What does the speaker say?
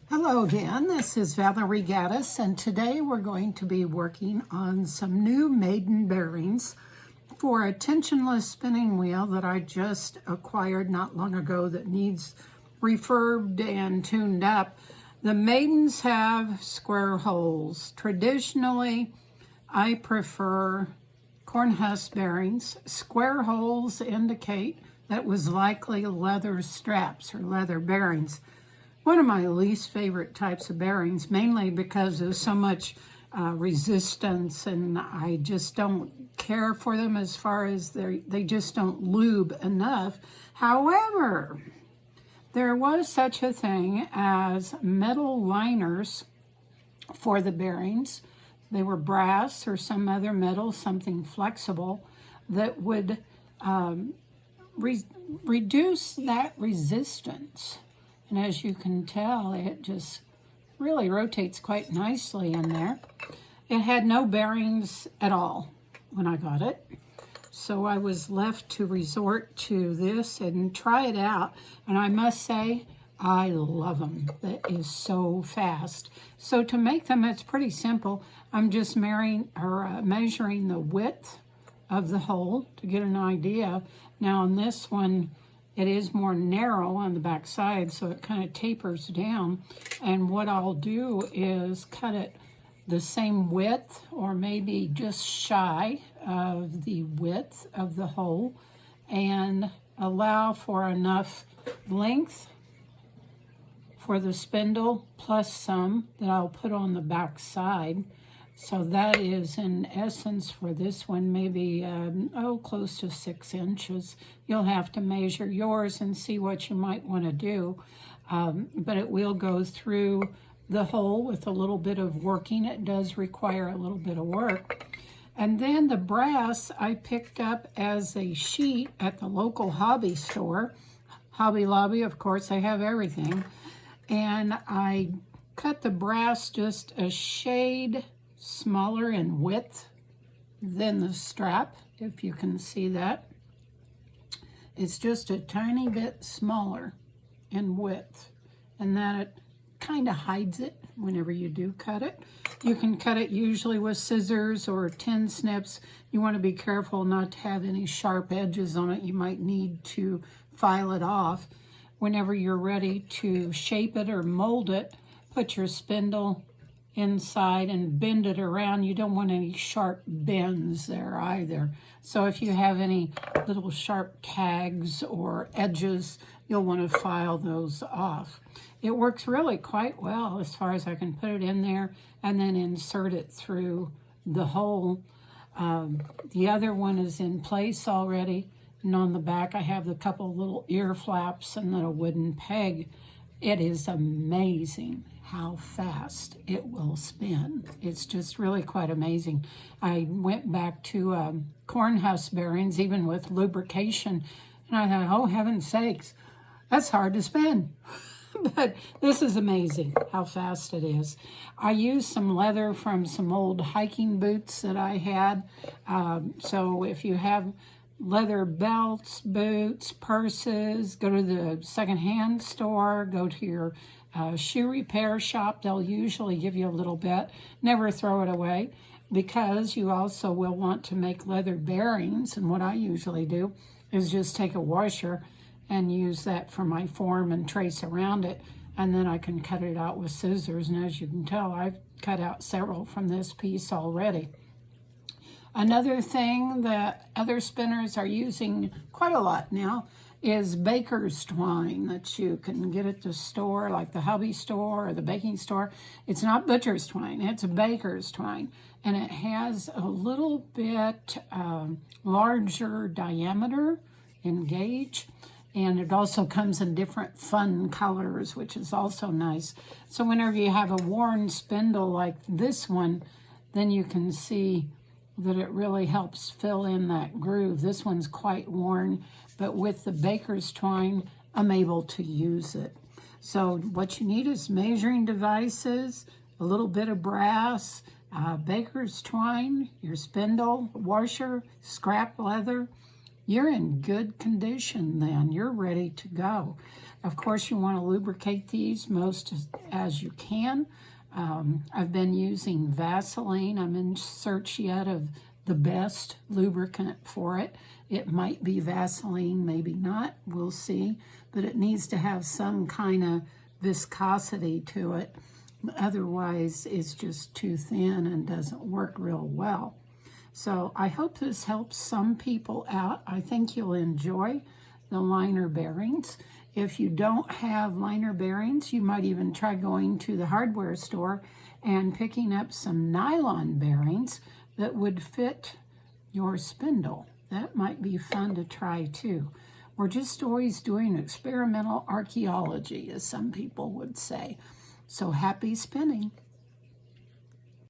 Hello again, this is Valerie Gaddis, and today we're going to be working on some new maiden bearings for a tensionless spinning wheel that I just acquired not long ago that needs refurbed and tuned up. The maidens have square holes. Traditionally, I prefer corn husk bearings. Square holes indicate that was likely leather straps or leather bearings. One of my least favorite types of bearings, mainly because there's so much resistance, and I just don't care for them as far as they just don't lube enough. However, there was such a thing as metal liners for the bearings. They were brass or some other metal, something flexible, that would reduce that resistance. And as you can tell, it just really rotates quite nicely in there. It had no bearings at all when I got it. So I was left to resort to this and try it out. And I must say, I love them. That is so fast. So to make them, it's pretty simple. I'm just measuring the width of the hole to get an idea. Now on this one, it is more narrow on the back side, so it kind of tapers down. And what I'll do is cut it the same width, or maybe just shy of the width of the hole, and allow for enough length for the spindle, plus some that I'll put on the back side. So that is, in essence, for this one, maybe, close to 6 inches. You'll have to measure yours and see what you might want to do. But it will go through the hole with a little bit of working. It does require a little bit of work. And then the brass I picked up as a sheet at the local hobby store. Hobby Lobby, of course, they have everything. And I cut the brass just a shade smaller in width than the strap, if you can see that. It's just a tiny bit smaller in width, and that it kind of hides it whenever you do cut it. You can cut it usually with scissors or tin snips. You want to be careful not to have any sharp edges on it. You might need to file it off. Whenever you're ready to shape it or mold it, put your spindle inside and bend it around. You don't want any sharp bends there either. So if you have any little sharp tags or edges, you'll want to file those off. It works really quite well as far as I can put it in there and then insert it through the hole. The other one is in place already, and on the back I have a couple little ear flaps and then a wooden peg. It is amazing how fast it will spin. It's just really quite amazing. I went back to corn husk bearings, even with lubrication, and I thought, oh, heaven's sakes, that's hard to spin. But this is amazing how fast it is. I used some leather from some old hiking boots that I had. So if you have leather belts, boots, purses, go to the secondhand store, go to your shoe repair shop. They'll usually give you a little bit. Never throw it away, because you also will want to make leather bearings. And what I usually do is just take a washer and use that for my form and trace around it, and then I can cut it out with scissors. And as you can tell, I've cut out several from this piece already. Another thing that other spinners are using quite a lot now is baker's twine that you can get at the store, like the hobby store or the baking store. It's not butcher's twine, it's baker's twine. And it has a little bit larger diameter in gauge. And it also comes in different fun colors, which is also nice. So whenever you have a worn spindle like this one, then you can see that it really helps fill in that groove. This one's quite worn, but with the baker's twine, I'm able to use it. So what you need is measuring devices, a little bit of brass, baker's twine, your spindle, washer, scrap leather. You're in good condition then. You're ready to go. Of course, you want to lubricate these most as you can. I've been using Vaseline. I'm in search yet of the best lubricant for it. It might be Vaseline, maybe not. We'll see. But it needs to have some kind of viscosity to it. Otherwise, it's just too thin and doesn't work real well. So I hope this helps some people out. I think you'll enjoy the liner bearings. If you don't have liner bearings, you might even try going to the hardware store and picking up some nylon bearings that would fit your spindle. That might be fun to try too. We're just always doing experimental archaeology, as some people would say. So happy spinning.